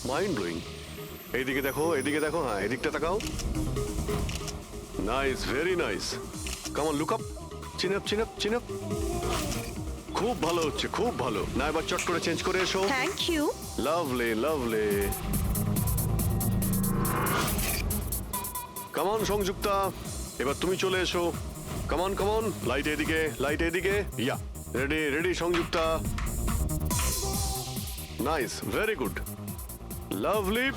Mind blowing. এইদিকে দেখো, এদিকে দেখো, হ্যাঁ এদিকটা তাকাও। Nice, very nice. Come on, look up, chin up, chin up, chin up. খুব ভালো হচ্ছে, খুব ভালো। না এবার চট করে চেঞ্জ করে এসো। Thank you. Lovely, lovely. Come on Sanjukta, এবার তুমি চলে এসো। Come on, come on, light এদিকে, লাইট এদিকে। Yeah, ready, ready Sanjukta. Nice, very good, lovely,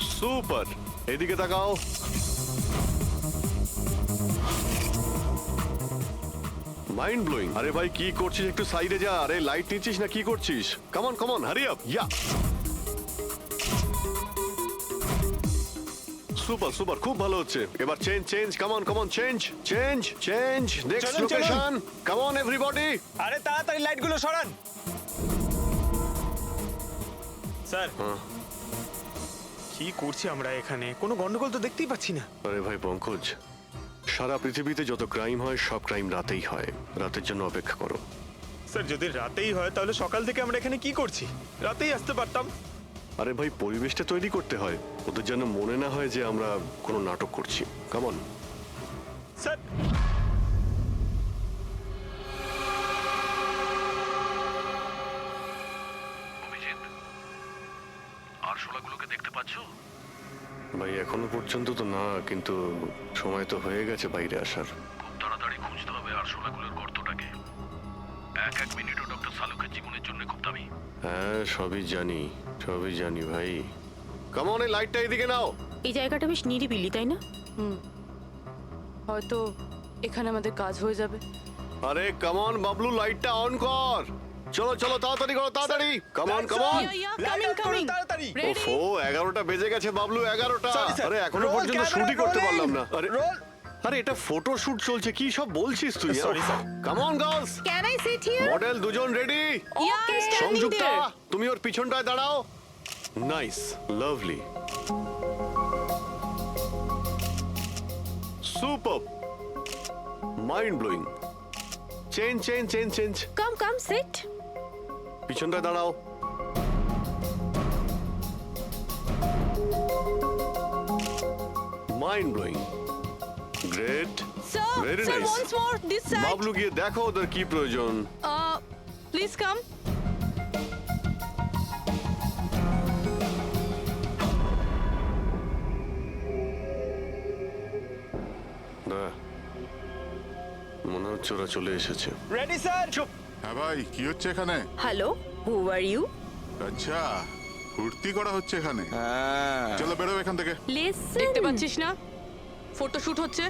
super. এদিকে তাকাও। Mind blowing. আরে ভাই কি করছিস, একটু সাইডে যা। আরে লাইট নিচ্ছিস না কি করছিস? Come on, hurry up. Yeah, super super, খুব ভালো হচ্ছে। এবার change, change, come on, change, change, change. Next চলুন, চলুন। লোকেশন। Come on everybody. আরে তাড়াতাড়ি লাইটগুলো সরান। স্যার কি করছি আমরা এখানে? কোনো গন্ডগোল তো দেখতেই পাচ্ছি না। আরে ভাই পঙ্কজ, সারা পৃথিবীতে যত ক্রাইম হয় সব ক্রাইম রাতেই হয়। রাতের জন্য অপেক্ষা করো। স্যার যদি রাতেই হয় তাহলে সকাল থেকে আমরা এখানে কি করছি? রাতেই আসতে পারতাম। আরে ভাই পরিবেশটা তৈরি করতে হয়, ওদের যেন মনে না হয় যে আমরা কোনো নাটক করছি। Come on. স্যার অভিজিৎ, আরশোলাগুলোকে দেখতে পাচ্ছো? ভাই এখনো পর্যন্ত তো না, কিন্তু সময় তো হয়ে গেছে বাইরে আসার। খুব তাড়াতাড়ি খুঁজতে হবে আরশোলাগুলোর গর্তটাকে। এক এক মিনিটও ডক্টর সালুকের জীবনের জন্য খুব দামি। হ্যাঁ সবই জানি, সবই জানি ভাই। কাম অন, এই লাইটটা এদিকে নাও। এই জায়গাটা বেশ নিরিবিলি, তাই না? হয়তো এখানে আমাদের কাজ হয়ে যাবে। আরে কাম অন বাবলু, লাইটটা অন কর। চলো চলো, তাড়াতাড়ি করো, তাড়াতাড়ি। Come on, come on. তাড়াতাড়ি। ওফো, 11টা বেজে গেছে বাবলু, 11টা। Sorry, sir. আরে এখনো Roll পর্যন্ত camera, শুটই করতে rolling. পারলাম না। আরে Roll. আরে এটা ফটো শুট চলছে, কি সব বলছিস তুই? Sorry, sir. Come on girls. Can I sit here? Model দুজন রেডি। সংযুক্তা তুমি ওর পিছনটায় দাঁড়াও। Nice, lovely, super, mind blowing. Change, change, change, change. Come sit. পিছনটায় দাঁড়াও। Mind blowing, great, very sir nice. Once more this side. Bablu গিয়ে দেখো ওদের কি প্রয়োজন। Please come. না, মনে হচ্ছে ওরা চলে এসেছে। Ready sir. চুপ। হ্যাঁ ভাই, কি হচ্ছে এখানে? Hello, who are you? আচ্ছা, ফুর্তি করা হচ্ছে এখানে। চলো বেরো এখান থেকে। লিসেন, দেখতে পাচ্ছিস না ফটো শুট হচ্ছে?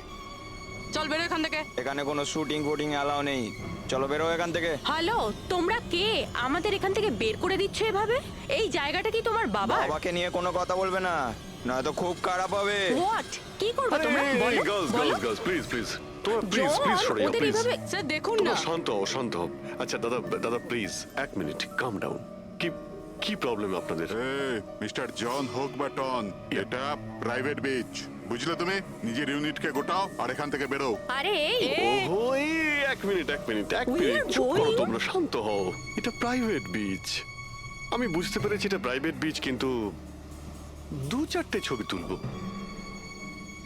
চল বেরো এখান থেকে। এখানে কোনো শুটিং ফুটিং অ্যালাউ নেই। চলো বেরো এখান থেকে। হ্যালো, তোমরা কে? আমাদের এখান থেকে বের করে দিচ্ছ এভাবে? এই জায়গাটা কি তোমার বাবার? বাবাকে নিয়ে কোনো কথা বলবে না, নয়তো খুব খারাপ হবে। হোয়াট? কি করবে তোমরা? বলো, গার্লস, বলো। Girls, girls, please, please. তোমরা প্লিজ, জন, প্লিজ সরে যাও, ওদের প্লিজ। এইভাবে- স্যার দেখুন তোমরা না। শান্ত হও, শান্ত হও। আচ্ছা দাদা, দাদা প্লিজ এক মিনিট, কাম ডাউন। কি কি প্রবলেম আপনাদের? মিস্টার জন হোক বা টন, এটা প্রাইভেট বিচ, বুঝলে তুমি? নিজের ইউনিটকে গোটাও আর এখান থেকে বেরো। আরে এই, ওহো, এই এক মিনিট, এক মিনিট, এক We মিনিট, are চুপ করো going- তোমরা, শান্ত হও। এটা প্রাইভেট বিচ, আমি বুঝতে পেরেছি এটা প্রাইভেট বিচ, কিন্তু 2-4টে ছবি তুলবো,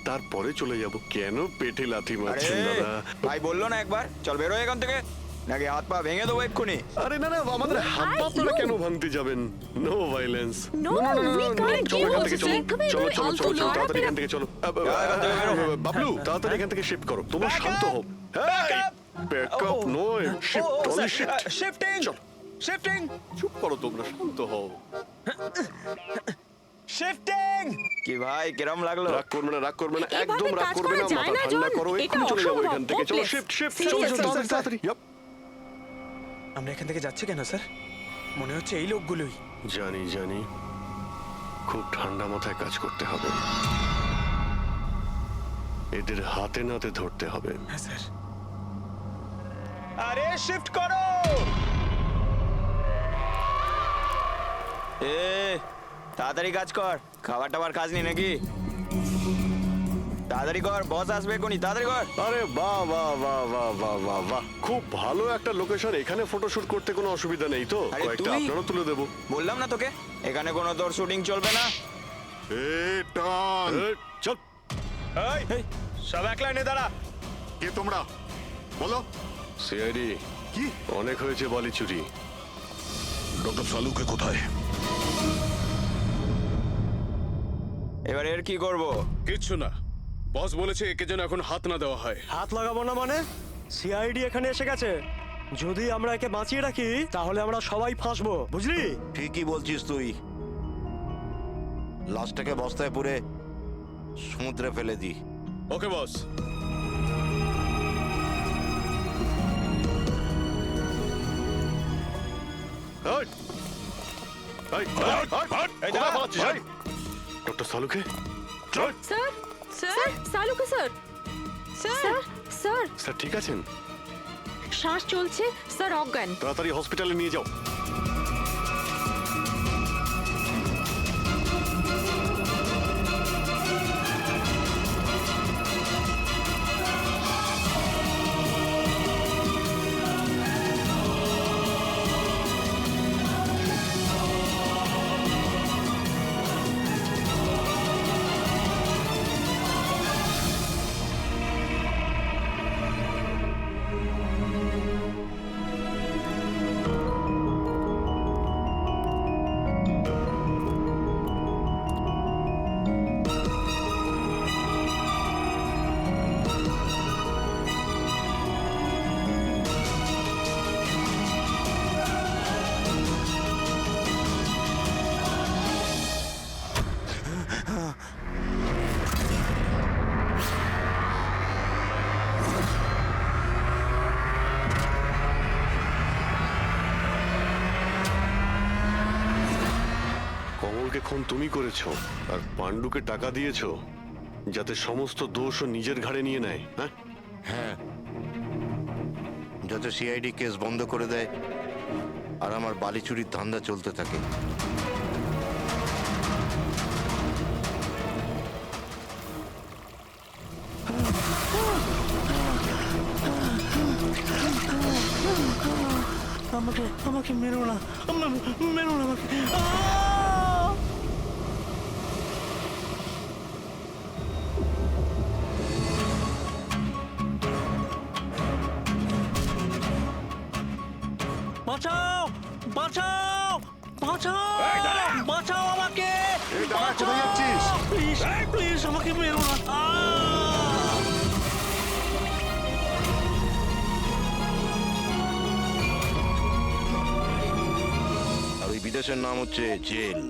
তারপরে চলে যাব। কেন পেটে লাথি আরে মারছেন দাদা? ভাই বললো না একবার চল বেরো এখান থেকে, নাকি হাত পা ভেঙে দেবো এক্ষুনি। আরে না না, আমাদের হাত পা আপনারা no. কেন ভাঙতে যাবেন? No violence. No, we can't. চলো এখান থেকে, কি চলো বলছো? চলো চলো আলতু চলো চলো, লড়াই তাড়াতাড়ি পেরা- এখান থেকে চলো। এখান থেকে বেরো। বাবলু তাড়াতাড়ি এখান থেকে শিফট করো, তোমরা Back শান্ত up! হও। Back up! ব্যাকআপ নয়, শিফট, অনলি শিফট। শিফটিং। চলো। শিফটিং। চুপ করো তোমরা, শান্ত হও। শিফটিং। কি ভাই কিরম লাগলো? রাগ করবে না, রাগ করবে না, এভাবে একদম রাগ কাজ করবে করা না, যায় মাথা না, ঠান্ডা জন। করো, এটা এক্ষুনি চলে যাবো অসম্ভব, এখান থেকে। চলো hopeless. শিফট, শিফট, চলো Seriously, চলো, তাড়াতাড়ি sir. তাড়াতাড়ি। Yup. আমরা এখান থেকে যাচ্ছি কেন স্যার? মনে হচ্ছে এই লোকগুলোই। জানি জানি, খুব ঠান্ডা মাথায় কাজ করতে হবে, এদের হাতে নাতে ধরতে হবে। হ্যাঁ স্যার। আরে শিফট করো। এ তাড়াতাড়ি কাজ কর, খাবার টাবার খাস নি নাকি? তাড়াতাড়ি কর, বস আসবে এখনই, তাড়াতাড়ি কর। আরে বাহ বাহ বাহ বাহ বাহ বাহ বাহ, খুব ভালো একটা লোকেশন। এখানে ফটোশুট করতে কোনো অসুবিধা নেই তো? আরে কয়েকটা তুই- আপনারও তুলে দেবো। বললাম না তোকে, এখানে কোনো তোর শুটিং চলবে না। এ টন, এই, চল। এই সব এক লাইনে দাঁড়া। কে তোমরা বলো? সিআইডি, কি? অনেক হয়েছে বালি চুরি। ডক্টর সালুকে কোথায়? এবার এর কি করব? কিচ্ছু না, বস বলেছে একে যেন এখন হাত না দেওয়া হয়। হাত লাগাবো না মানে? সিআইডি এখানে এসে গেছে। যদি আমরা একে বাঁচিয়ে রাখি তাহলে আমরা সবাই ফাঁসবো, বুঝলি? ঠিকই বলছিস তুই। লাশটাকে বস্তায় পুরে সমুদ্রে ফেলে দি। ওকে বস। এই, এই, এই, কোথায় পালাচ্ছিস, এই? ডক্টর সালুকে? চল। স্যার স্যার সালুকে স্যার স্যার স্যার স্যার ঠিক আছেন? শ্বাস চলছে স্যার, অজ্ঞান। তাড়াতাড়ি হসপিটালে নিয়ে যাও। কমলকে খুন তুমি করেছো আর পাণ্ডুকে টাকা দিয়েছো যাতে সমস্ত দোষও নিজের ঘাড়ে নিয়ে নেয়, হ্যাঁ? হ্যাঁ, যাতে সিআইডি কেস বন্ধ করে দেয় আর আমার বালি চুরির ধান্দা চলতে থাকে। আমাকে আমাকে মেরো না, মেরো না আমাকে। বাঁচাও বাঁচাও বাঁচাও বাঁচাও আমাকে! এই দাঁড়া, কোথায় যাচ্ছিস? প্লিজ প্লিজ আমাকে মেরো না। আর ওই বিদেশের নাম হচ্ছে জেল।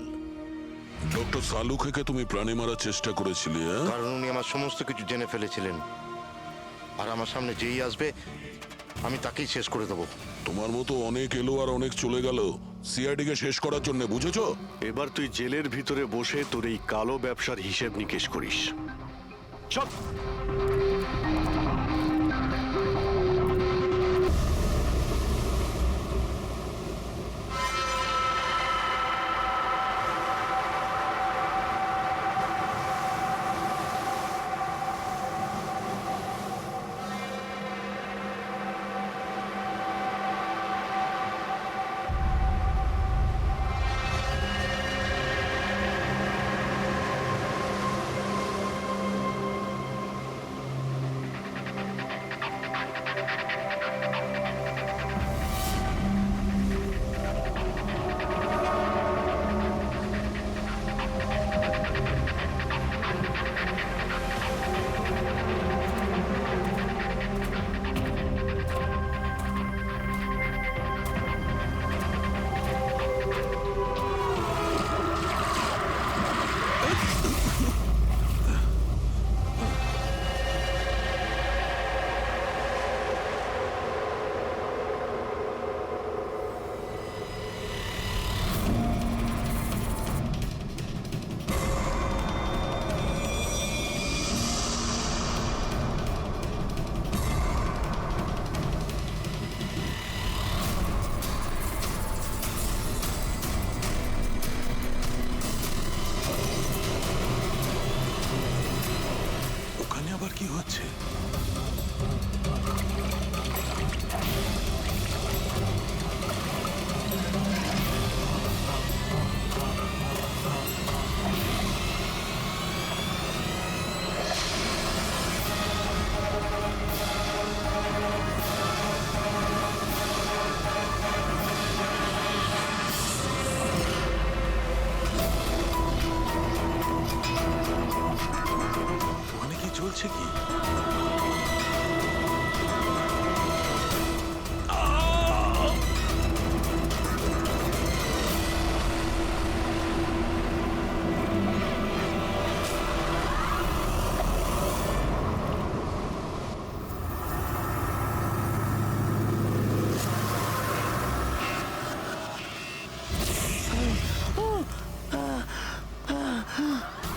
ডক্টর সালুকে তুমি প্রাণে মারার চেষ্টা করেছিলে, হ্যাঁ? কারণ উনি আমার সমস্ত কিছু জেনে ফেলেছিলেন। আর আমার সামনে যেই আসবে আমি তাকেই শেষ করে দেবো। তোমার মতো অনেক এলো আর অনেক চলে গেল সিআইডি কে শেষ করার জন্য, বুঝেছো? এবার তুই জেলের ভিতরে বসে তোর এই কালো ব্যবসার হিসেব নিকেশ করিস। চল। যাচ্ছে। ওখানে কি চলছে কি?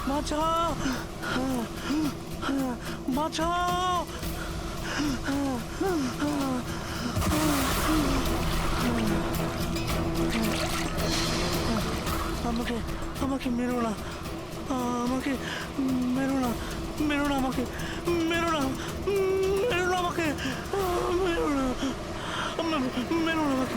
বাঁচাও বাঁচাও আমাকে আমাকে মেরো না, আমাকে মেরো না, মেরো না, আমাকে মেরো না, মেরো না, আমাকে মেরো না, মেরো না আমাকে।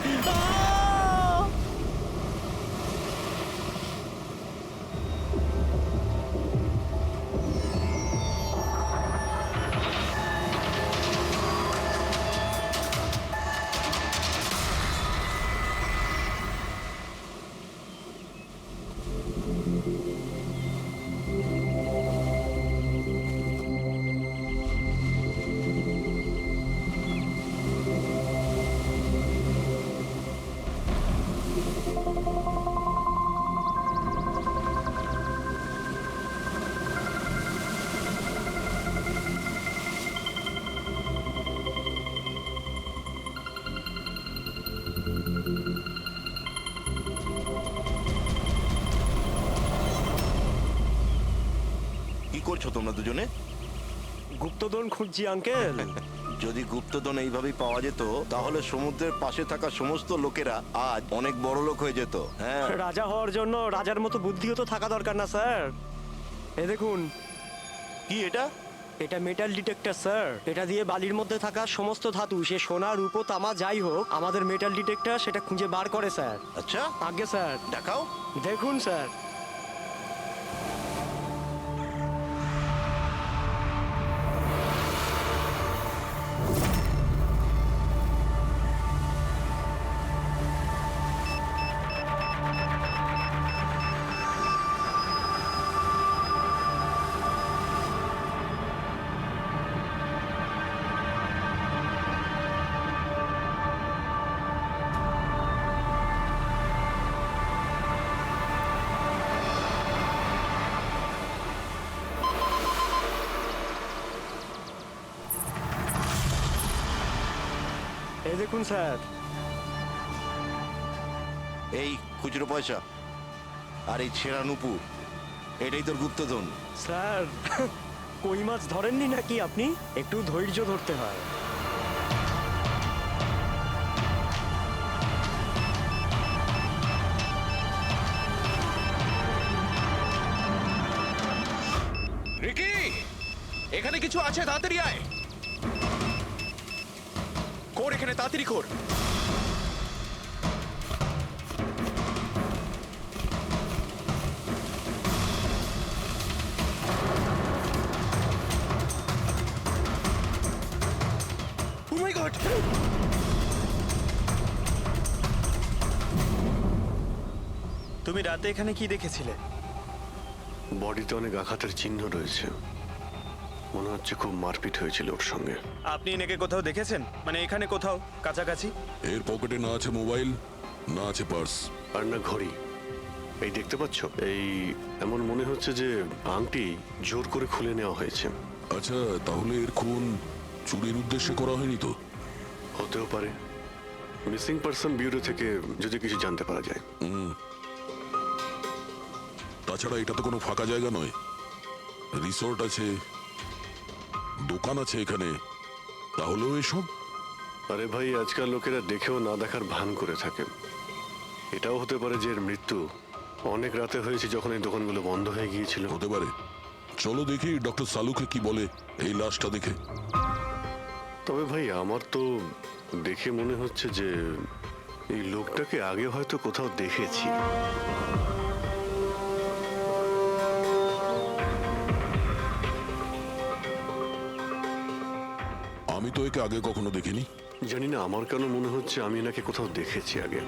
কি করছো তোমরা দুজনে? গুপ্তধন খুঁজছি আঙ্কেল। যদি গুপ্তধন এইভাবেই পাওয়া যেত তাহলে সমুদ্রের পাশে থাকা সমস্ত লোকেরা আজ অনেক বড় লোক হয়ে যেত। হ্যাঁ, রাজা হওয়ার জন্য রাজার মতো বুদ্ধিও তো থাকা দরকার না স্যার? এ দেখুন, কি এটা? এটা মেটাল ডিটেক্টর স্যার। এটা দিয়ে বালির মধ্যে থাকা সমস্ত ধাতু, সে সোনা রূপো তামা যাই হোক, আমাদের মেটাল ডিটেক্টর সেটা খুঁজে বার করে স্যার। আচ্ছা, আগে স্যার দেখাও। দেখুন স্যার। এই দেখুন স্যার। এই খুচরো পয়সা আর এই ছেঁড়া নুপুর, এটাই তোর গুপ্তধন। স্যার, কই মাছ ধরেননি নাকি আপনি? একটু ধৈর্য ধরতে হয়। রিকি, এখানে কিছু আছে, তাড়াতাড়ি আয়। কর এখানে, তাড়াতাড়ি কর। ও মাই গড! তুমি রাতে এখানে কি দেখেছিলে? বডিতে অনেক আঘাতের চিহ্ন রয়েছে, মনে হচ্ছে খুব মারপিট হয়েছিল ওর সঙ্গে। আপনি এনাকে কোথাও দেখেছেন? মানে এখানে কোথাও কাছাকাছি? এর পকেটে না আছে মোবাইল, না আছে পার্স। আর না ঘড়ি। এই দেখতে পাচ্ছ, এই এমন মনে হচ্ছে যে আংটি জোর করে খুলে নেওয়া হয়েছে। আচ্ছা, তাহলে এর খুন চুরির উদ্দেশ্যে করা হয়নি তো? হতেও পারে। মিসিং পারসন ব্যুরো থেকে যদি কিছু জানতে পারা যায়। তাছাড়া এটা তো কোনো ফাঁকা জায়গা নয়, রিসোর্ট আছে, দোকান আছে এখানে, তাহলেও এসব? আরে ভাই, আজকাল লোকেরা দেখেও না দেখার ভান করে থাকে। এটাও হতে পারে যে এর মৃত্যু অনেক রাতে হয়েছে, যখন এই দোকানগুলো বন্ধ হয়ে গিয়েছিল। হতে পারে, চলো দেখি ডক্টর সালুকে কি বলে এই লাশটা দেখে। তবে ভাই আমার তো দেখে মনে হচ্ছে যে এই লোকটাকে আগে হয়তো কোথাও দেখেছি। আমি তো একে আগে কখনো দেখিনি। জানি না আমার কেন মনে হচ্ছে আমি এনাকে কোথাও দেখেছি আগে।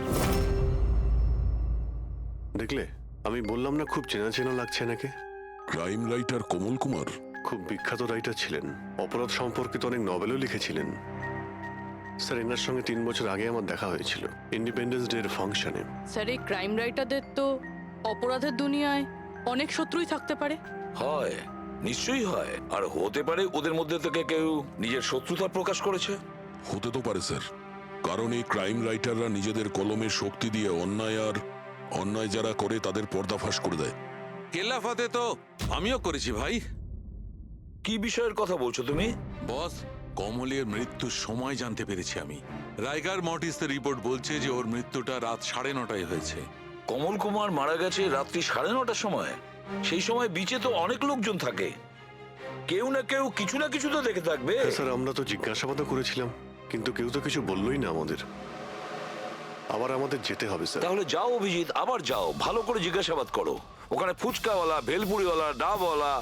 দেখলে, আমি বললাম না খুব চেনা চেনা লাগছে এনাকে। ক্রাইম রাইটার কমল কুমার? খুব বিখ্যাত রাইটার ছিলেন, অপরাধ সম্পর্কিত অনেক নভেলও লিখেছিলেন। স্যার, এনার সঙ্গে 3 বছর আগে আমার দেখা হয়েছিল ইন্ডিপেন্ডেন্স ডে এর ফাংশনে। স্যার এই ক্রাইম রাইটারদের তো অপরাধের দুনিয়ায় অনেক শত্রুই থাকতে পারে। হয়, নিশ্চয়ই হয়। আর হতে পারে ওদের মধ্যে থেকে কেউ নিজের শত্রুতা প্রকাশ করেছে। হতে তো পারে স্যার, কারণ এই ক্রাইম রাইটাররা নিজেদের কলমের শক্তি দিয়ে অন্যায় যারা করে তাদের পর্দাফাশ করে দেয়। কেল্লাফাতে তো আমিও করেছি ভাই। কি বিষয়ের কথা বলছো তুমি? বস, কমলের মৃত্যুর সময় জানতে পেরেছি আমি। রাইগার মর্টিসের রিপোর্ট বলছে যে ওর মৃত্যুটা রাত 9:30টায় হয়েছে। কমল কুমার মারা গেছে রাত্রি 9:30টার সময়। সেই সময় বিচে তো অনেক লোকজন থাকে, কেউ না কেউ কিছু না কিছু তো দেখে থাকবে। হ্যাঁ স্যার, আমরা তো জিজ্ঞাসাবাদও করেছিলাম, কিন্তু কেউ তো কিছু বললোই না আমাদের। আবার আমাদের যেতে হবে স্যার। তাহলে যাও অভিজিৎ, আবার যাও, ভালো করে জিজ্ঞাসাবাদ করো। ওখানে ফুচকাওয়ালা, ভেলপুরিওয়ালা, ডাবওয়ালা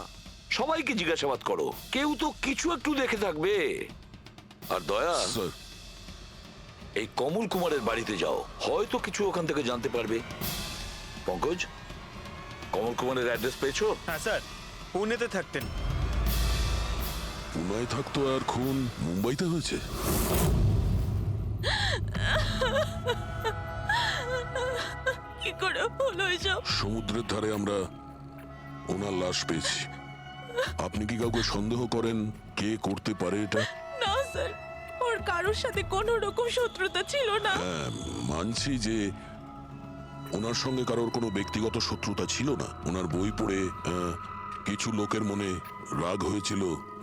সবাইকে জিজ্ঞাসাবাদ করো, কেউ তো কিছু একটু দেখে থাকবে। আর দয়া, স্যার, এই কমল কুমারের বাড়িতে যাও, হয়তো কিছু ওখান থেকে জানতে পারবে। পঙ্কজ, কমল কুমারের অ্যাড্রেস পেয়েছো? হ্যাঁ স্যার, পুনেতে থাকতেন। পুনায় থাকতো আর খুন মুম্বাইতে হয়েছে? কি করে হলো এসব? সমুদ্রের ধারে আমরা ওনার লাশ পেয়েছি। আপনি কি কাউকে সন্দেহ করেন কে করতে পারে এটা? না স্যার, ওর কারোর সাথে কোনো রকম শত্রুতা ছিল না। হ্যাঁ, মানছি যে ওনার সঙ্গে কারোর কোনো ব্যক্তিগত শত্রুতা ছিল না। ওনার বই পড়ে কিছু লোকের মনে রাগ হয়েছিল,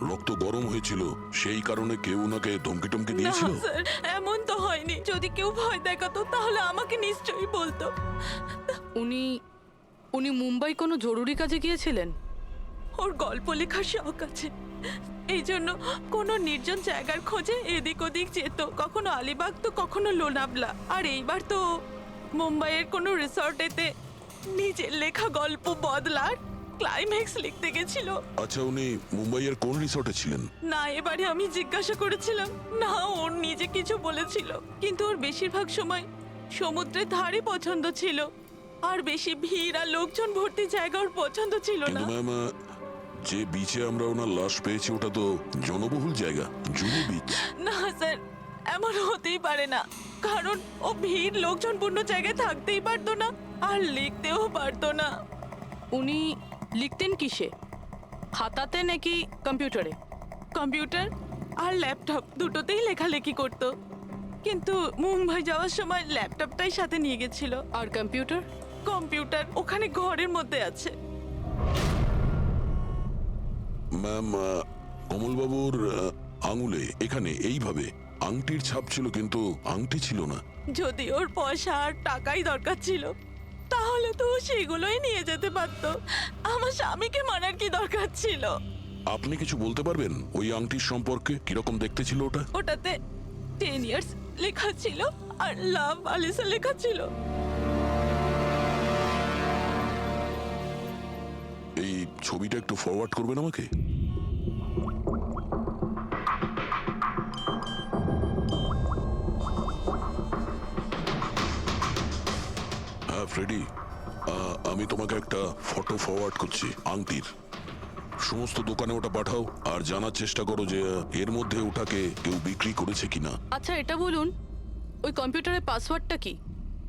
রক্ত গরম হয়েছিল, সেই কারণে কেউ ওনাকে ধমকি টমকি না দিয়েছিল। স্যার, এমন তো হয়নি। যদি কেউ ভয় দেখাতো তাহলে আমাকে নিশ্চয়ই বলতো। উনি মুম্বাই কোনো জরুরি কাজে গিয়েছিলেন? ওর গল্প লেখার শখ আছে, এই জন্য কোনো নির্জন জায়গার খোঁজে এদিক ওদিক যেত, কখনো আলিবাগ তো কখনো লোনাভলা। আর এইবার তো মুম্বাইয়ের কোনো রিসর্টেতে নিজের লেখা গল্প বদলার ক্লাইম্যাক্স লিখতে গেছিল। আচ্ছা, উনি মুম্বাইয়ের কোন রিসর্টে ছিলেন? না, এবারে আমি জিজ্ঞাসা করেছিলাম না, ওর নিজে কিছু বলেছিল, কিন্তু ওর বেশিরভাগ সময় সমুদ্রের ধারে পছন্দ ছিল, আর বেশি ভিড় আর লোকজন ভর্তি জায়গা ওর পছন্দ ছিল না। কিন্তু ম্যাম, যে বিচে আমরা ওনার লাশ পেয়েছি ওটা তো জনবহুল জায়গা, জুহু বিচ। না স্যার, এমন হতেই পারে না, কারণ ও ভিড় লোকজনপূর্ণ জায়গায় থাকতেই পারতো না, আর লিখতেও পারতো না। উনি লিখতেন কিসে, খাতাতে নাকি কম্পিউটারে? কম্পিউটার আর ল্যাপটপ দুটোতেই লেখালেখি করতো, কিন্তু মুম্বাই যাওয়ার সময় ল্যাপটপটাই সাথে নিয়ে গেছিল। আর কম্পিউটার? কম্পিউটার ওখানে ঘরের মধ্যে আছে। ম্যাম, কমলবাবুর আঙুলে এখানে এইভাবে আংটির ছাপ ছিল, কিন্তু আংটি ছিল না। যদি ওর পয়সা আর টাকাই দরকার ছিল তাহলে তো ও সেগুলোই নিয়ে যেতে পারতো। আমার স্বামীকে মারার কি দরকার ছিল? আপনি কিছু বলতে পারবেন ওই আংটির সম্পর্কে? কিরকম দেখতে ছিল ওটা? ওটাতে 10 ইয়ার্স লেখা ছিল আর লাভ আলিসা লেখা ছিল। এই ছবিটা একটু ফরওয়ার্ড করবেন আমাকে? হ্যাঁ ফ্রেডি, আমি তোমাকে একটা ফটো ফরওয়ার্ড করছি আংটির। সমস্ত দোকানে ওটা পাঠাও আর জানার চেষ্টা করো যে এর মধ্যে ওটাকে কেউ বিক্রি করেছে কিনা। আচ্ছা এটা বলুন, ওই কম্পিউটারের পাসওয়ার্ডটা কি?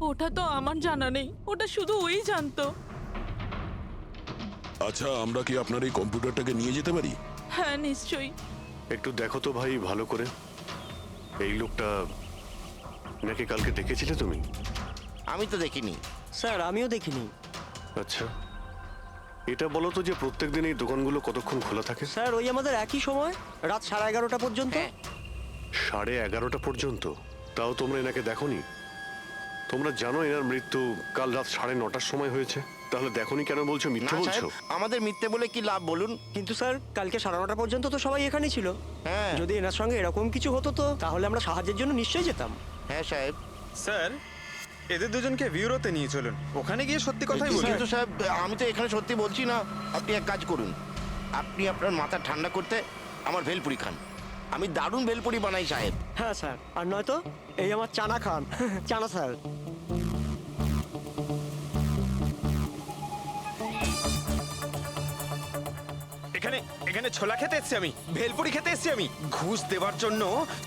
ওটা তো আমার জানা নেই, ওটা শুধু ওই জানতো। আচ্ছা, আমরা কি আপনার এই কম্পিউটারটাকে নিয়ে যেতে পারি? হ্যাঁ নিশ্চয়ই। একটু দেখো তো ভাই ভালো করে, এই লোকটা নাকি কালকে দেখেছিলে তুমি? আমি তো দেখিনি। স্যার, আমিও দেখিনি। আচ্ছা, এটা বলো তো যে প্রত্যেকদিন এই দোকানগুলো কতক্ষণ খোলা থাকে? স্যার, ওই আমাদের একই সময়, রাত 11:30 পর্যন্ত। 11:30 পর্যন্ত? তাও তোমরা এনাকে দেখোনি? তোমরা জানো এনার মৃত্যু কাল রাত 9:30টার সময় হয়েছে, তাহলে দেখোনি কেন বলছো না মিথ্যে বলছো? সাহেব, আমাদের মিথ্যে বলে কি লাভ বলুন? কিন্তু স্যার কালকে 9:30 পর্যন্ত তো সবাই এখানেই ছিল। হ্যাঁ যদি এনার সঙ্গে এরকম কিছু হতো তো তাহলে আমরা সাহায্যের জন্য নিশ্চয়ই যেতাম। হ্যাঁ সাহেব। স্যার এদের দুজনকে ভিউরোতে নিয়ে চলুন, ওখানে গিয়ে সত্যি কথাই বলুন। কিন্তু সাহেব আমি তো এখানে সত্যি বলছি না। আপনি এক কাজ করুন, আপনি আপনার মাথা ঠান্ডা করতে আমার ভেলপুরি খান। আমি দারুণ ভেলপুরি বানাই সাহেব। হ্যাঁ স্যার, আর নয়তো এই আমার চানা খান। চানা স্যার। এখানে এখানে ছোলা খেতে এসেছি আমি, ভেলপুরি খেতে এসেছি আমি। ঘুষ দেওয়ার জন্য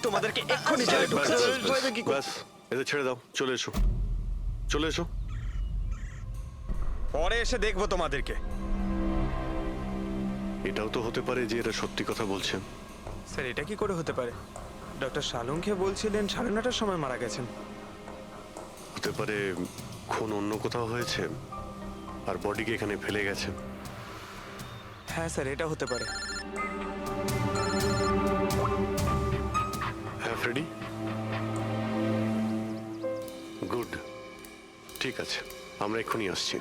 তোমাদেরকে এক্ষুনি জেলে ব্যাস, ঢুকতে হবে। ব্যাস, ব্যাস, এদের ছেড়ে দাও, চলে এসো, চলে এসো। পরে এসে দেখবো তোমাদেরকে। এটাও তো হতে পারে যে এরা সত্যি কথা বলছেন। স্যার এটা কি করে হতে পারে? ডক্টর শালুংকে বলছিলেন 9:30টার সময় মারা গেছেন। হতে পারে খুন অন্য কোথাও হয়েছে আর বডিকে এখানে ফেলে গেছে। হ্যাঁ স্যার এটা হতে পারে। হ্যাঁ ফ্রেডি, গুড, ঠিক আছে, আমরা এক্ষুনি আসছি।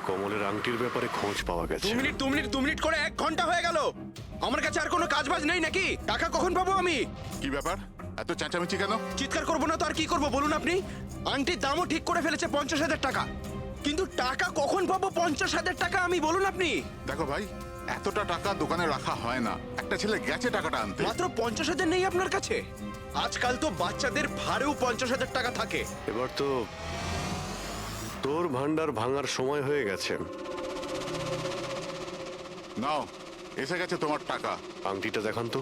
কমলের আংটির ব্যাপারে খোঁজ পাওয়া গেছে। 2 মিনিট করে 1 ঘন্টা হয়ে গেল। আমার কাছে আর কোনো কাজবাজ নেই নাকি? টাকা কখন পাবো আমি? কি ব্যাপার, এত চেঁচামেচি কেন? চিৎকার করবো না তো আর কি করবো বলুন আপনি? আংটির দামও ঠিক করে ফেলেছে 50,000 টাকা, কিন্তু টাকা কখন পাবো 50,000 টাকা আমি বলুন আপনি? দেখো ভাই, এতটা টাকা দোকানে রাখা হয় না। একটা ছেলে গেছে টাকাটা আনতে। মাত্র 50,000 নেই আপনার কাছে? আজকাল তো বাচ্চাদের ভাড়েও 50,000 টাকা থাকে। এবার তো তোর ভান্ডার ভাঙার সময় হয়ে গেছে। নাও, এসে গেছে তোমার টাকা। আংটিটা দেখান তো।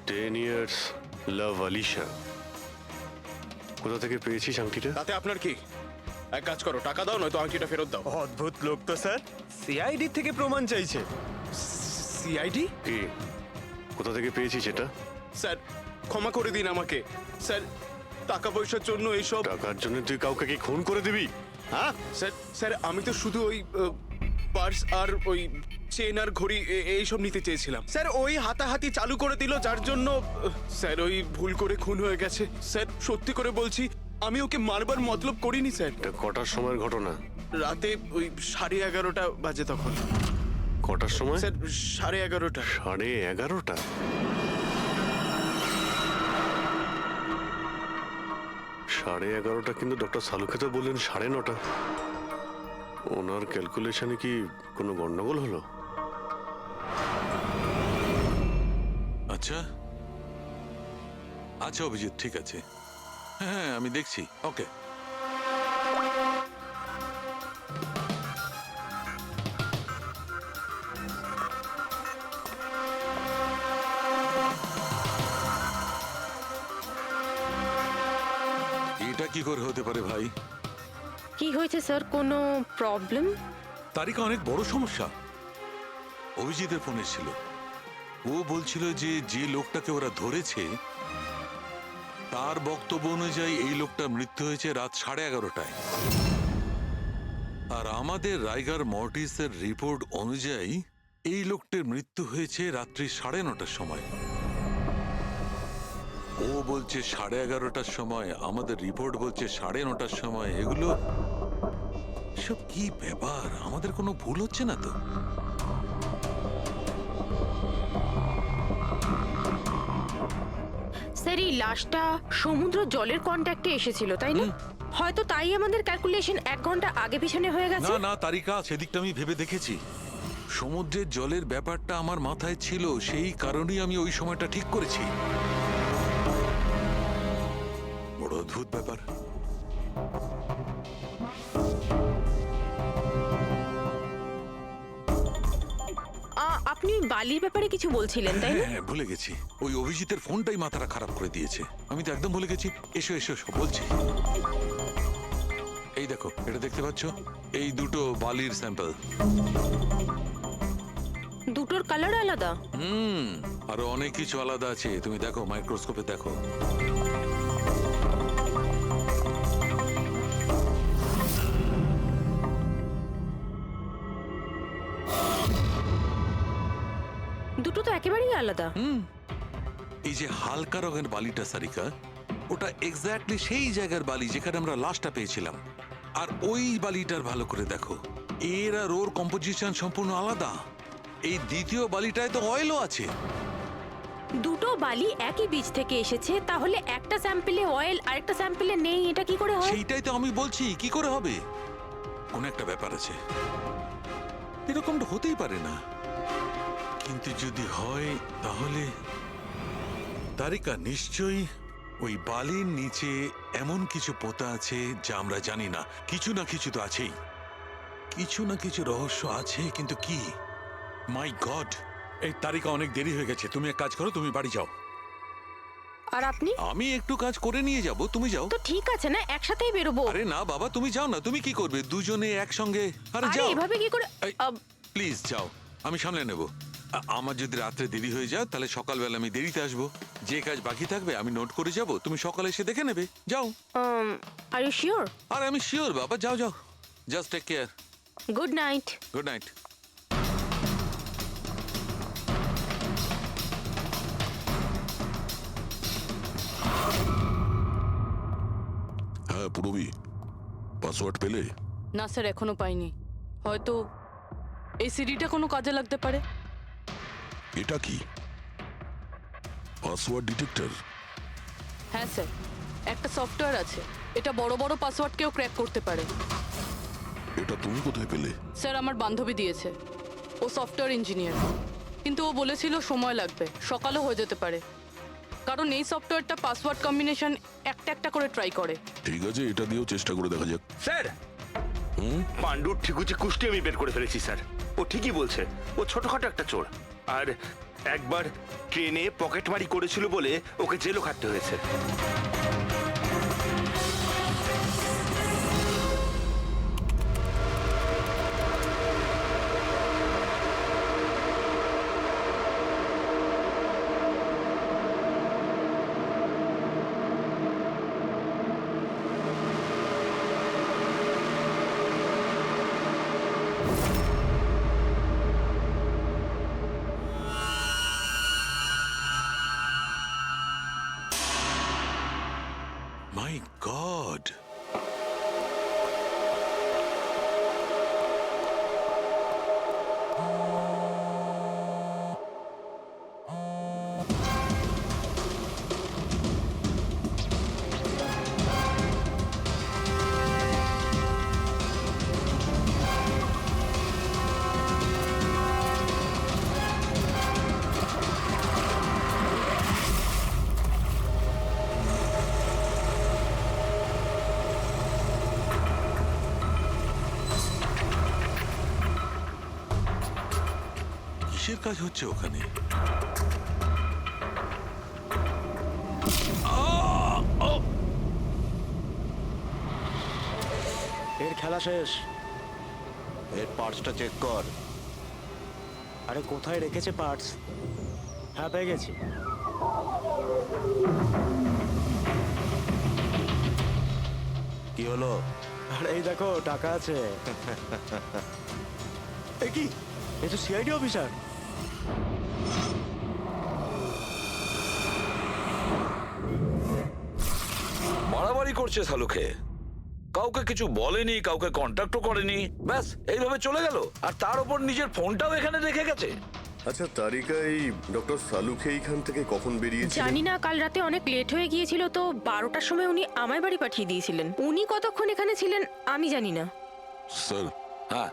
10 years লাভ আলিশা। কোথা থেকে পেয়েছিস আংটিটা? তাতে আপনার কি? এক কাজ করো, টাকা দাও, নয়তো আংটিটা ফেরত দাও। অদ্ভুত লোক তো স্যার, সিআইডি থেকে প্রমাণ চাইছে। সিআইডি? কি, কোথা থেকে পেয়েছিস এটা? স্যার ক্ষমা করে দিন আমাকে। স্যার টাকা পয়সার জন্য এইসব। টাকার জন্য তুই কাউকে কি খুন করে দিবি? হ্যাঁ স্যার স্যার আমি তো শুধু ওই পার্স আর ওই চেন আর ঘড়ি এইসব নিতে চেয়েছিলাম। স্যার ওই হাতাহাতি চালু করে দিল, যার জন্য স্যার ওই ভুল করে খুন হয়ে গেছে। স্যার সত্যি করে বলছি, আমি ওকে মারবার মতলব করিনি স্যার। এটা কটার সময়ের ঘটনা? রাতে ওই 11:30 বাজে তখন। কটার সময়? স্যার 11:30। 11:30? সাড়ে 11:30 কিন্তু ডক্টর সালুকে তো বললেন 9:30। ওনার ক্যালকুলেশনে কি কোনো গন্ডগোল হলো? আচ্ছা আচ্ছা অভিজিৎ, ঠিক আছে, হ্যাঁ আমি দেখছি। ওকে, এটা কি করে হতে পারে ভাই? কি হয়েছে স্যার, কোনো প্রবলেম? তারিকা অনেক বড় সমস্যা। অভিজিতের ফোন এসেছিল, ও বলছিল যে যে লোকটাকে ওরা ধরেছে তার বক্তব্য অনুযায়ী এই লোকটার মৃত্যু হয়েছে রাত 11:30টায়। আর আমাদের রাইগার মর্টিসের রিপোর্ট অনুযায়ী এই লোকটির মৃত্যু হয়েছে রাত্রি 9:30টার সময়। ও বলছে 11:30টার সময়, আমাদের রিপোর্ট বলছে 9:30টার সময়। এগুলো সব কি ব্যাপার? আমাদের কোনো ভুল হচ্ছে না তো? স্যার এই লাশটা সমুদ্র জলের কন্ট্যাক্টে এসেছিল, তাই না? হয়তো তাই আমাদের ক্যালকুলেশন 1 ঘন্টা আগে পিছনে হয়ে গেছে। না না তারিকা, সেদিকটা আমি ভেবে দেখেছি। সমুদ্রের জলের ব্যাপারটা আমার মাথায় ছিল, সেই কারণেই আমি ওই সময়টা ঠিক করেছি। বড় অদ্ভুত ব্যাপার। আপনি বালির ব্যাপারে কিছু বলছিলেন, তাই না? হ্যাঁ ভুলে গেছি, ওই অভিজিতের ফোনটাই মাথাটা খারাপ করে দিয়েছে। আমি তো একদম ভুলে গেছি। এসো এসো, সব বলছি। এই দেখো, এটা দেখতে পাচ্ছ? এই দুটো বালির স্যাম্পল। দুটোর কালার আলাদা। আরো অনেক কিছু আলাদা আছে, তুমি দেখো, মাইক্রোস্কোপে দেখো। দুটো তো একেবারেই আলাদা। এই যে হালকা রঙের বালিটা সারিকা, ওটা এক্স্যাক্টলি সেই জায়গার বালি যেখানে আমরা লাশটা পেয়েছিলাম। আর ওই বালিটার ভালো করে দেখো, এর আর ওর কম্পোজিশন সম্পূর্ণ আলাদা। এই দ্বিতীয় বালিটায় তো অয়েলও আছে। দুটো বালি একই বীজ থেকে এসেছে, তাহলে একটা স্যাম্পলে অয়েল আরেকটা স্যাম্পলে নেই, এটা কি করে হয়? সেইটাই তো আমি বলছি, কি করে হবে? কোন একটা ব্যাপার আছে, এরকমটা হতেই পারে না। কিন্তু যদি হয় তাহলে তারিকা নিশ্চয়ই ওই বালির নিচে এমন কিছু পোতা আছে যা আমরা জানি না। কিছু না কিছু তো আছেই, কিছু না কিছু রহস্য আছে, কিন্তু কি? মাই গড, এই তারিকা অনেক দেরি হয়ে গেছে। তুমি এক কাজ করো, তুমি বাড়ি যাও। আর আপনি? আমি একটু কাজ করে নিয়ে যাব, তুমি যাও। তো ঠিক আছে না, একসাথেই বেরোবো। আরে না বাবা, তুমি যাও না। তুমি কি করবে দুজনে একসঙ্গে? আরে আরে যাও, এভাবে কি করে? প্লিজ যাও, আমি সামলে নেব। আমার যদি রাত্রে দেরি হয়ে যায় তাহলে সকালবেলা আমি দেরিতে আসবো। যে কাজ বাকি থাকবে আমি নোট করে যাব, তুমি সকালে এসে দেখে নেবে। যাও। Are you sure? আরে আমি শিওর বাবা, যাও যাও, just take care. Good night. Good night. হ্যাঁ পুরবি, পাসওয়ার্ড পেলে? না স্যার, এখনো পাইনি। হয়তো এই সিডিটা কোনো কাজে লাগতে পারে। এটা কি পাসওয়ার্ড ডিটেক্টর? হ্যাঁ স্যার, একটা সফটওয়্যার আছে, এটা বড় বড় পাসওয়ার্ডকেও ক্র্যাক করতে পারে। এটা তুমি কোথায় পেলে? স্যার, আমার বান্ধবী দিয়েছে। ও সফটওয়্যার ইঞ্জিনিয়ার, কিন্তু ও বলেছিল সময় লাগবে, সকালও হয়ে যেতে পারে, কারণ এই সফটওয়্যারটা পাসওয়ার্ড কম্বিনেশন একটা একটা করে ট্রাই করে। ঠিক আছে, এটা দিয়েও চেষ্টা করে দেখা যাক। স্যার, পাণ্ডুর ঠিকুচি কুষ্টি আমি বের করে ফেলেছি স্যার। ও ঠিকই বলছে, ও ছোটখাটো একটা চোর। আর একবার ট্রেনে পকেটমারি করেছিল বলে ওকে জেলও খাটতে হয়েছে। মাই গড, কিসের কাজ হচ্ছে ওখানে? এর খেলা শেষ। এর পার্টসটা চেক কর। আরে কোথায় রেখেছে পার্টস? হ্যাঁ, পেয়ে গেছি। কি হলো? আরে এই দেখো, টাকা আছে। এ কি? এ তো সিআইডি অফিসার। মারামারি করছে সালুকে, কাউকে কিছু বলেনি, কাউকে কন্ট্যাক্টও করেনি, ব্যাস এইভাবে চলে গেল। আর তার উপর নিজের ফোনটাও এখানে রেখে গেছে। আচ্ছা তারিকা, এই ডক্টর সালুকে এইখান থেকে কখন বেরিয়েছে? জানি না, কাল রাতে অনেক লেট হয়ে গিয়েছিল তো 12টার সময় উনি আমায় বাড়ি পাঠিয়ে দিয়েছিলেন। উনি কতক্ষণ এখানে ছিলেন আমি জানি না। স্যার, হ্যাঁ,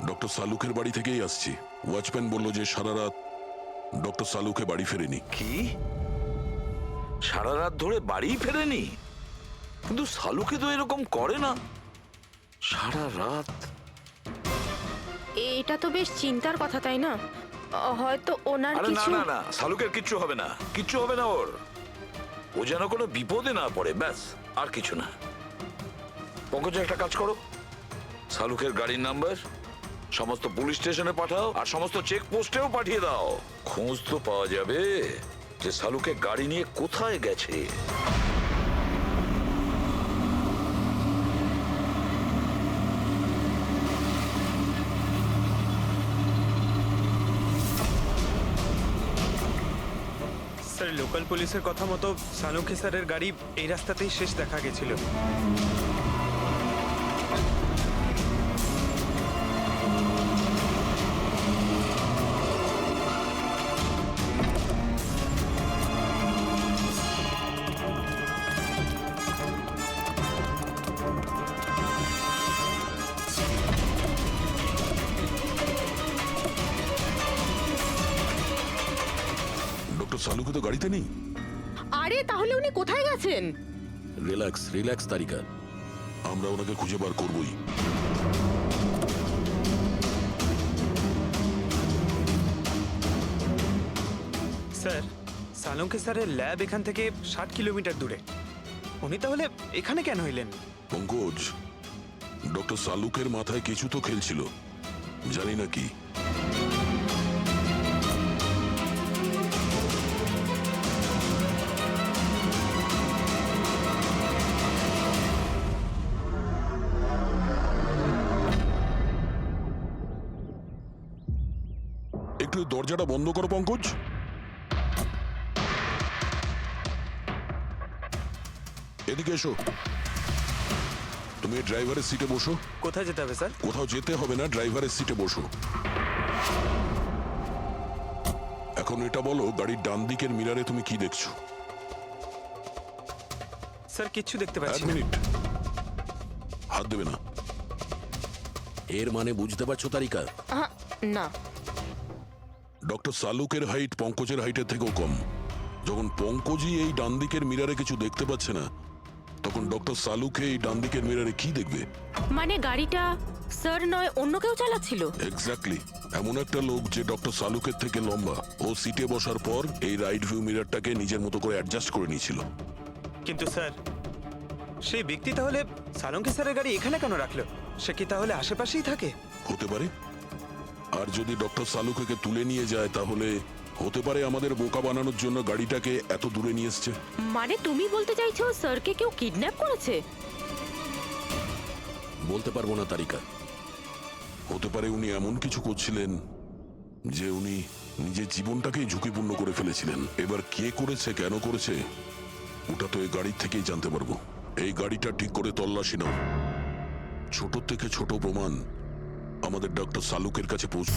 ডক্টর সালুকের বাড়ি থেকেই আসছি। ওয়াচম্যান বলল যে সারা রাত ডক্টর সালুকে বাড়ি ফেরেনি। কি সারা রাত ধরে বাড়ি ফেরেনি? কিন্তু সালুকে তো এরকম করে না, সারা রাত। এটা তো বেশ চিন্তার কথা, তাই না? হয়তো ওনার আরে না কিছু। না না, সালুকের কিচ্ছু হবে না, কিচ্ছু হবে না ওর। ও যেন কোনো বিপদে না পড়ে, ব্যাস, আর কিছু না। পঙ্কজ, একটা কাজ করো, সালুকের গাড়ির নাম্বার সমস্ত পুলিশ স্টেশনে পাঠাও, আর সমস্ত চেক পোস্টেও পাঠিয়ে দাও। খোঁজ তো পাওয়া যাবে যে সালুকে গাড়ি নিয়ে কোথায় গেছে। স্যার, স্যার লোকাল পুলিশের কথা মতো সালুঙ্কি স্যারের গাড়ি এই রাস্তাতেই শেষ দেখা গেছিল। ডক্টর সালুকে তো গাড়িতে নেই। আরে তাহলে উনি কোথায় গেছেন? রিল্যাক্স রিল্যাক্স তারিকা, আমরা ওনাকে খুঁজে বার করবই। স্যার সালুঙ্কি স্যারের ল্যাব এখান থেকে 60 কিলোমিটার দূরে। উনি তাহলে এখানে কেন এলেন? পঙ্কজ, ডক্টর সালুকের মাথায় কিছু তো খেলছিল, জানি না কি। একটু দরজাটা বন্ধ করো পঙ্কজ। এদিকে এসো। তুমি ড্রাইভারের সিটে বসো। কোথায় যেতে হবে স্যার? কোথাও যেতে হবে না, ড্রাইভারের সিটে বসো। এখন এটা বলো, গাড়ির ডান দিকের মিরারে তুমি কি দেখছো? স্যার কিচ্ছু দেখতে এক পাচ্ছি না। মিনিট, হাত দেবে না। এর মানে বুঝতে পারছো তারিকা? না। ডক্টর সালুকের হাইট পঙ্কজের হাইটের থেকেও কম। যখন পঙ্কজই এই ডান দিকের মিরারে কিছু দেখতে পাচ্ছে না, তখন ডক্টর সালুকে এই ডান দিকের মিরারে কি দেখবে? মানে গাড়িটা স্যার নয় অন্য কেউ চালাচ্ছিল? এক্স্যাক্টলি, এমন একটা লোক যে ডক্টর সালুকের থেকে লম্বা। ও সিটে বসার পর এই রাইট ভিউ মিরারটাকে নিজের মতো করে অ্যাডজাস্ট করে নিয়েছিল। কিন্তু স্যার সেই ব্যক্তি তাহলে সালুঙ্কি স্যারের গাড়ি এখানে কেন রাখলো? সে কি তাহলে আশেপাশেই থাকে? হতে পারে। আর যদি ডক্টর সালুকে তুলে নিয়ে যায়, তাহলে হতে পারে আমাদের বোকা বানানোর জন্য গাড়িটাকে এত দূরে নিয়ে এসছে। মানে তুমি বলতে চাইছো স্যারকে কেউ কিডন্যাপ করেছে? বলতে পারবো না তারিকা। হতে পারে উনি এমন কিছু করছিলেন যে উনি নিজের জীবনটাকেই ঝুঁকিপূর্ণ করে ফেলেছিলেন। এবার কে করেছে, কেন করেছে, ওটা তো এই গাড়ির থেকেই জানতে পারবো। এই গাড়িটা ঠিক করে তল্লাশি নাও। ছোট থেকে ছোট প্রমাণ আমাদের ডক্টর সালুকের কাছে পৌঁছ।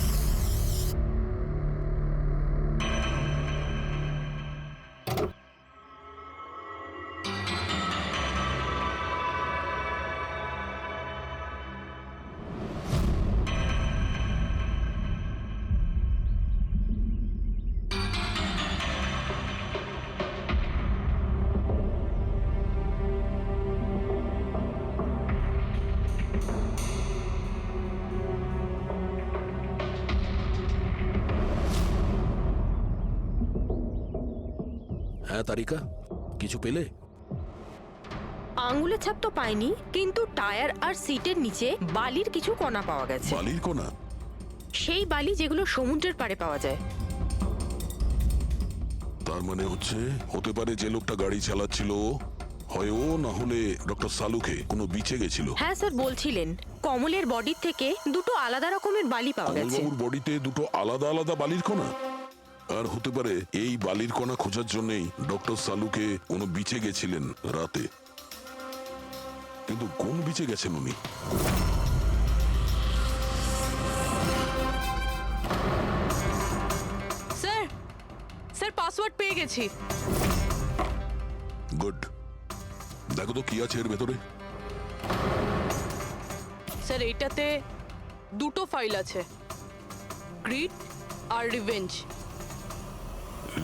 হ্যাঁ তারিকা, কিছু পেলে? আঙ্গুলের ছাপ তো পাইনি, কিন্তু টায়ার আর সিটের নিচে বালির কিছু কণা পাওয়া গেছে। বালির কণা? সেই বালি যেগুলো সমুদ্রের পাড়ে পাওয়া যায়। তার মানে হচ্ছে হতে পারে যে লোকটা গাড়ি চালাচ্ছিল হয় ও, না হলে ডক্টর সালুকে কোনো বিচে গেছিল। হ্যাঁ স্যার বলছিলেন কমলের বডির থেকে দুটো আলাদা রকমের বালি পাওয়া গেছে। কমলবাবুর বডিতে দুটো আলাদা আলাদা বালির কণা? আর হতে পারে এই বালির কণা খোঁজার জন্যই ডক্টর সালুকে কোনো বিচে গেছিলেন রাতে। কিন্তু কোন বিচে গেছেন উনি? স্যার স্যার পাসওয়ার্ড পেয়ে গেছি। গুড, দেখো তো কি আছে এর ভেতরে। স্যার এইটাতে দুটো ফাইল আছে, গ্রিড আর রিভেঞ্জ।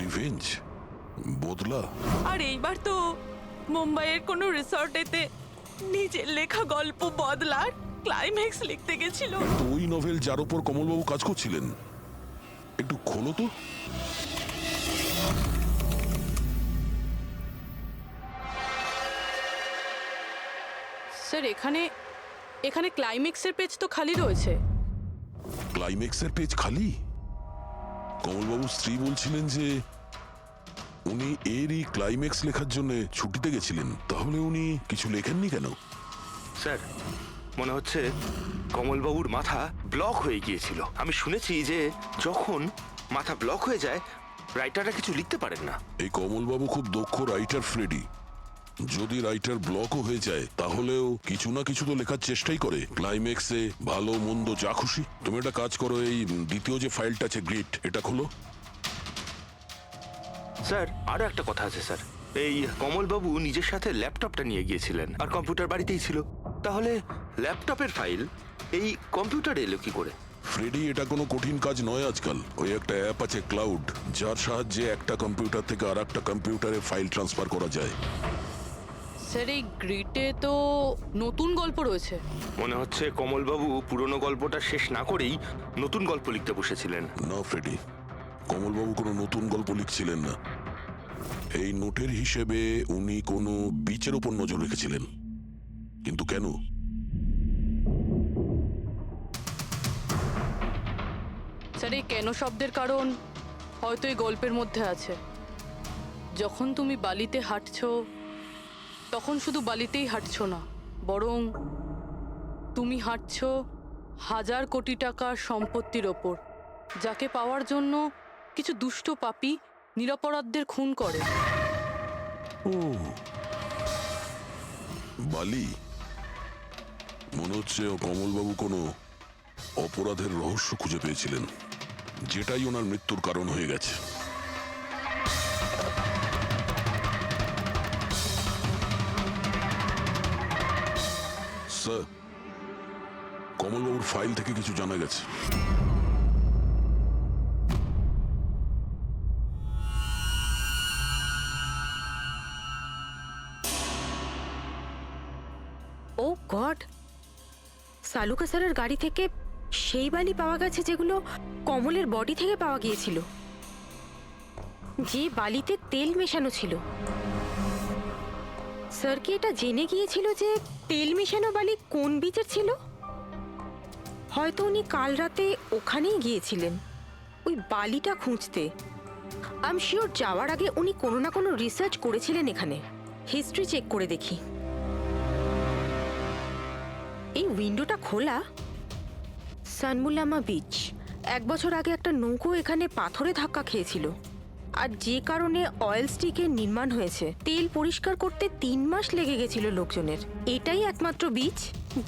রিভেঞ্জ? বদলা? আর এইবার তো মুম্বাইয়ের কোনো রিসর্টেতে নিজের লেখা গল্প বদলার ক্লাইম্যাক্স লিখতে গেছিল। তো ওই নভেল যার উপর কমলবাবু কাজ করছিলেন, একটু খোলো তো। স্যার এখানে এখানে ক্লাইম্যাক্সের পেজ তো খালি রয়েছে। ক্লাইম্যাক্সের পেজ খালি? কমলবাবুর স্ত্রী বলছিলেন যে উনি এরই ক্লাইম্যাক্স লেখার জন্য ছুটিতে গেছিলেন। তাহলে উনি কিছু লেখেননি কেন? স্যার মনে হচ্ছে কমলবাবুর মাথা ব্লক হয়ে গিয়েছিল। আমি শুনেছি যে যখন মাথা ব্লক হয়ে যায় রাইটাররা কিছু লিখতে পারেন না। এই কমলবাবু খুব দক্ষ রাইটার ফ্রেডি। যদি রাইটার ব্লকও হয়ে যায় তাহলেও কিছু না কিছু তো লেখার চেষ্টাই করে, ক্লাইম্যাক্সে ভালো মন্দ যা খুশি। তুমি একটা কাজ করো, এই দ্বিতীয় যে ফাইলটা আছে গ্রিট, এটা খোলো। স্যার আরো একটা কথা আছে স্যার, এই কমলবাবু নিজের সাথে ল্যাপটপটা নিয়ে গিয়েছিলেন আর কম্পিউটার বাড়িতেই ছিল। তাহলে ল্যাপটপের ফাইল এই কম্পিউটারে এলো কি করে? ফ্রেডি, এটা কোনো কঠিন কাজ নয় আজকাল। ওই একটা অ্যাপ আছে ক্লাউড, যার সাহায্যে একটা কম্পিউটার থেকে আর একটা কম্পিউটারে ফাইল ট্রান্সফার করা যায়। স্যার এই গ্রিটে তো নতুন গল্প রয়েছে। মনে হচ্ছে কমলবাবু পুরনো গল্পটা শেষ না করেই নতুন গল্প লিখতে বসেছিলেন। না ফ্রেডি, কমলবাবু কোনো নতুন গল্প লিখছিলেন না। এই নোটের হিসেবে উনি কোনো বিচের উপর নজর রেখেছিলেন। কিন্তু কেন? স্যার এই কেন শব্দের কারণ হয়তো এই গল্পের মধ্যে আছে। যখন তুমি বালিতে হাঁটছো তখন শুধু বালিতেই হাঁটছো না, বরং তুমি হাঁটছো 1000 কোটি টাকার সম্পত্তির ওপর, যাকে পাওয়ার জন্য কিছু দুষ্ট পাপী নিরপরাধদের খুন করে। ও বালি, মনে হচ্ছে কমলবাবু কোনো অপরাধের রহস্য খুঁজে পেয়েছিলেন, যেটাই ওনার মৃত্যুর কারণ হয়ে গেছে। স্যার, কমলবাবুর ফাইল থেকে কিছু জানা গেছে। ও গড, সালুকা স্যারের গাড়ি থেকে সেই বালি পাওয়া গেছে যেগুলো কমলের বডি থেকে পাওয়া গিয়েছিল, যে বালিতে তেল মেশানো ছিল। স্যার কি এটা জেনে গিয়েছিল যে তেল মেশানো বালি কোন বীজের ছিল? হয়তো উনি কাল রাতে ওখানেই গিয়েছিলেন ওই বালিটা খুঁজতে। আই এম শিওর যাওয়ার আগে উনি কোনো না কোনো রিসার্চ করেছিলেন এখানে। হিস্ট্রি চেক করে দেখি। এই উইন্ডোটা খোলা। সানমুলামা বিচ, 1 বছর আগে একটা নৌকো এখানে পাথরে ধাক্কা খেয়েছিল, আর যে কারণে অয়েল স্টিকের নির্মাণ হয়েছে। তেল পরিষ্কার করতে 3 মাস লেগে গেছিল লোকজনের। এটাই একমাত্র বিচ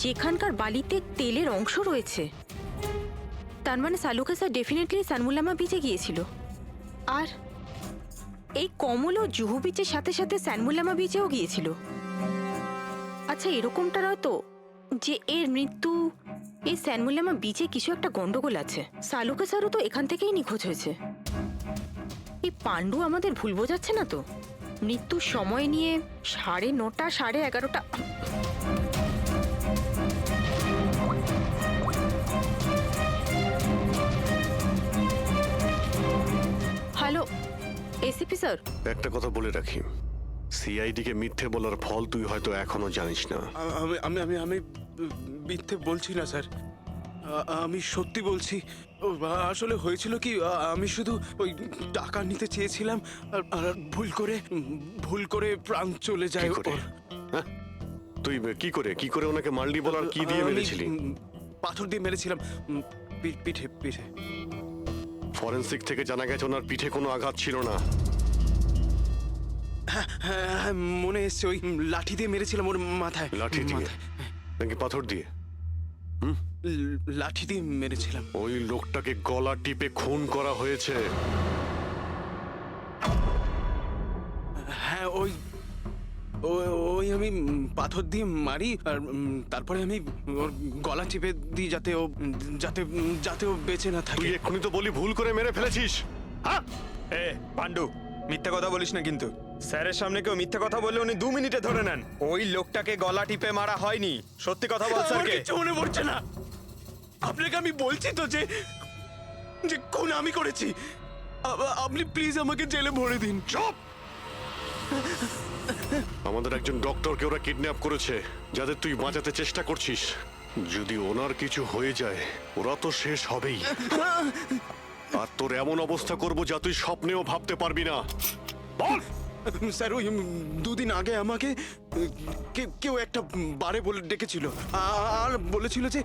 যেখানকার বালিতে তেলের অংশ রয়েছে। তার মানে সালুকা স্যার ডেফিনেটলি সানমুলামা বিচে গিয়েছিল। আর এই কমলও জুহু বিচের সাথে সাথে সানমুলামা বিচেও গিয়েছিল। আচ্ছা, এরকমটা নয় তো যে এর মৃত্যু এই সানমুলামা বিচে কিছু একটা গন্ডগোল আছে? সালুকা স্যারও তো এখান থেকেই নিখোঁজ হয়েছে। এই পাণ্ডু আমাদের ভুল বোঝাচ্ছে না তো? মৃত্যুর সময় নিয়ে 9:30 11:30। হ্যালো এসিপি স্যার, একটা কথা বলে রাখি, সিআইডি কে মিথ্যে বলার ফল তুই হয়তো এখনো জানিস না। আমি আমি আমি মিথ্যে বলছি না স্যার, আমি সত্যি বলছি। আসলে হয়েছিল কি, আমি শুধু ওই টাকা নিতে চেয়েছিলাম আর ভুল করে প্রাণ চলে যায় ওর। হ্যাঁ? তুই কি করে ওনাকে মাল্ডি বলার কি দিয়ে মেরেছিলি? পাথর দিয়ে মেরেছিলাম, পিঠে। ফরেনসিক থেকে জানা গেছে ওনার পিঠে কোনো আঘাত ছিল না। হ্যাঁ, মনে এসছে, ওই লাঠি দিয়ে মেরেছিলাম ওর মাথায়। লাঠি দিয়ে নাকি পাথর দিয়ে? লাঠি দিয়ে মেরেছিলাম। ওই লোকটাকে গলা টিপে খুন করা হয়েছে। হ্যাঁ, ওই আমি পাথর দিয়ে মারি আর তারপরে আমি ওর গলা চিপে দিই যাতে ও বেঁচে না থাকে। তুই এক্ষুনি তো বলি ভুল করে মেরে ফেলেছিস। হ্যাঁ এ পাণ্ডু, মিথ্যা কথা বলিস না কিন্তু। স্যারের সামনে কেউ মিথ্যা কথা বললে উনি 2 মিনিটে ধরে নেন। ওই লোকটাকে গলা টিপে মারা হয়নি। সত্যি কথা বল স্যারকে। কিছু মনে পড়ছে না। আপনাকে আমি বলছি তো যে খুন আমি করেছি। আপনি প্লিজ আমাকে জেলে ভরে দিন। চুপ! আমাদের একজন ডক্টরকে ওরা কিডন্যাপ করেছে, যাদের তুই বাঁচাতে চেষ্টা করছিস। যদি ওনার কিছু হয়ে যায় ওরা তো শেষ হবেই। আর তোর এমন অবস্থা করব যা তুই স্বপ্নেও ভাবতে পারবি না। বল! স্যার, ওই 2 দিন আগে আমাকে কেউ একটা বারে বলে ডেকেছিল আর বলেছিল যে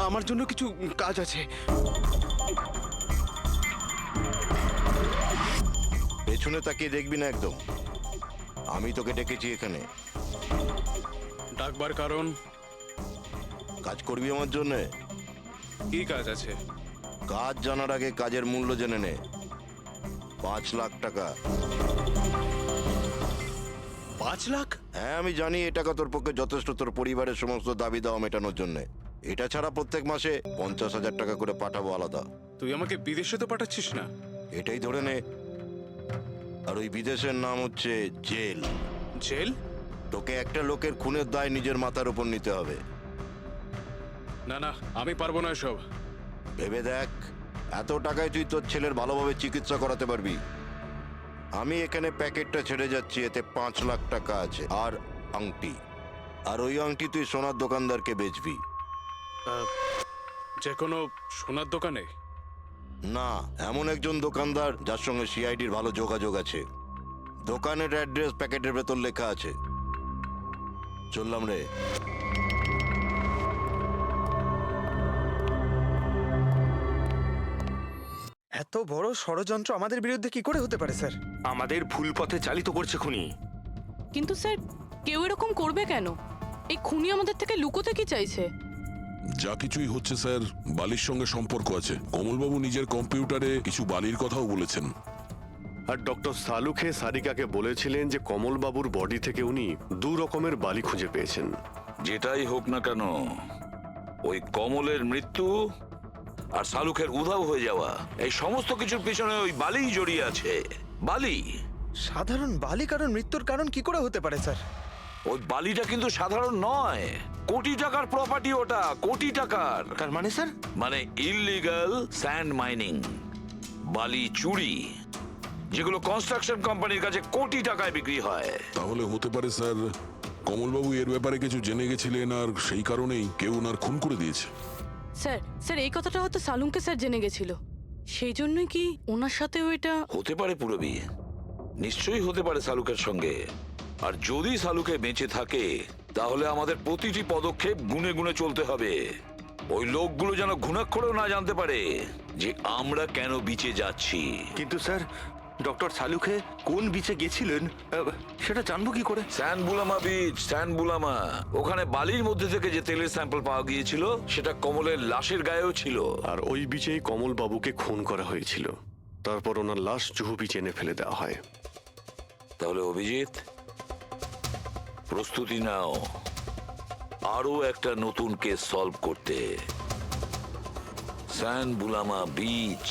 আমার জন্য কিছু কাজ আছে। পেছনে তাকিয়ে দেখবি না একদম। আমি তোকে ডেকেছি এখানে। ডাকবার কারণ? কাজ করবি আমার জন্যে? কি কাজ আছে? কাজ জানার আগে কাজের মূল্য জেনে নে। 5 লাখ টাকা। 5 লাখ? হ্যাঁ, আমি জানি এই টাকা তোর পক্ষে যথেষ্ট তোর পরিবারের সমস্ত দাবি দাওয়া মেটানোর জন্য। এটা ছাড়া প্রত্যেক মাসে 50,000 টাকা করে পাঠাবো আলাদা। তুই আমাকে বিদেশে তো পাঠাচ্ছিস না? এটাই ধরে নে। আর ওই বিদেশের নাম হচ্ছে জেল। জেল? তোকে একটা লোকের খুনের দায় নিজের মাথার উপর নিতে হবে। না না, আমি পারবো না এসব। ভেবে দেখ, এত টাকায় তুই তোর ছেলের ভালোভাবে চিকিৎসা করাতে পারবি। আমি এখানে প্যাকেটটা ছেড়ে যাচ্ছি, এতে 5 লাখ টাকা আছে আর আংটি। আর ওই আংটি তুই সোনার দোকানদারকে বেচবি। যে কোনো সোনার দোকানে? না, এমন একজন দোকানদার যার সঙ্গে সিআইডির ভালো যোগাযোগ আছে। দোকানের অ্যাড্রেস প্যাকেটের ভেতর লেখা আছে। চললাম রে। এত বড় ষড়যন্ত্র আমাদের বিরুদ্ধে কি করে হতে পারে স্যার? আমাদের ভুল পথে চালিত করছে খুনি। কিন্তু স্যার, কেউ এরকম করবে কেন? এই খুনি আমাদের থেকে লুকোতে কি চাইছে? যা কিছুই হচ্ছে স্যার, বালির সঙ্গে সম্পর্ক আছে। কমলবাবু নিজের কম্পিউটারে কিছু বালির কথাও বলেছেন। আর ডক্টর সালুখে সারিকাকে বলেছিলেন যে কমলবাবুর বডি থেকে উনি 2 রকমের বালি খুঁজে পেয়েছেন। যেটাই হোক না কেন, ওই কমলের মৃত্যু আর শালুকের উধাও হয়ে যাওয়া, এই সমস্ত কিছুর পিছনে ওই বালিই জড়িয়ে আছে। বালি। সাধারণ বালি কারণ মৃত্যুর কারণ কি করে হতে পারে স্যার? ওই বালিটা কিন্তু সাধারণ নয়, কোটি টাকার প্রপার্টি ওটা, কোটি টাকার। তার মানে স্যার? মানে ইললিগাল স্যান্ড মাইনিং, বালি চুরি, যেগুলো কনস্ট্রাকশন কোম্পানির কাছে কোটি টাকায় বিক্রি হয়। তাহলে হতে পারে স্যার, কমলবাবু এর ব্যাপারে কিছু জেনে গেছিলেন আর সেই কারণেই কেউ ওনার খুন করে দিয়েছে। স্যার এই কথাটা হয়তো সালুমকে স্যার জেনে গেছিল, সেই জন্যই কি ওনার সাথেও এটা হতে পারে। পুরবী, নিশ্চয়ই হতে পারে শালুকের সঙ্গে। আর যদি শালুকে বেঁচে থাকে, তাহলে আমাদের প্রতিটি পদক্ষেপ গুনে গুনে চলতে হবে। ওই লোকগুলো যেন ঘুণাক্ষরেও না জানতে পারে যে আমরা কেন বিচে যাচ্ছি। কিন্তু স্যার, ডক্টর সালুখে কোন বিচে গেছিলেন সেটা জানবো কি করে? স্যানবুলামা বিচ, স্যানবুলামা। ওখানে বালির মধ্যে থেকে যে তেলের স্যাম্পল পাওয়া গিয়েছিল, সেটা কমলের লাশের গায়েও ছিল। আর ওই বিচেই কমলবাবুকে খুন করা হয়েছিল। তারপর ওনার লাশ জুহু বিচে এনে ফেলে দেওয়া হয়। তাহলে অভিজিৎ, প্রস্তুতি নাও আরো একটা নতুন কেস সলভ করতে। স্যানবুলামা বিচ।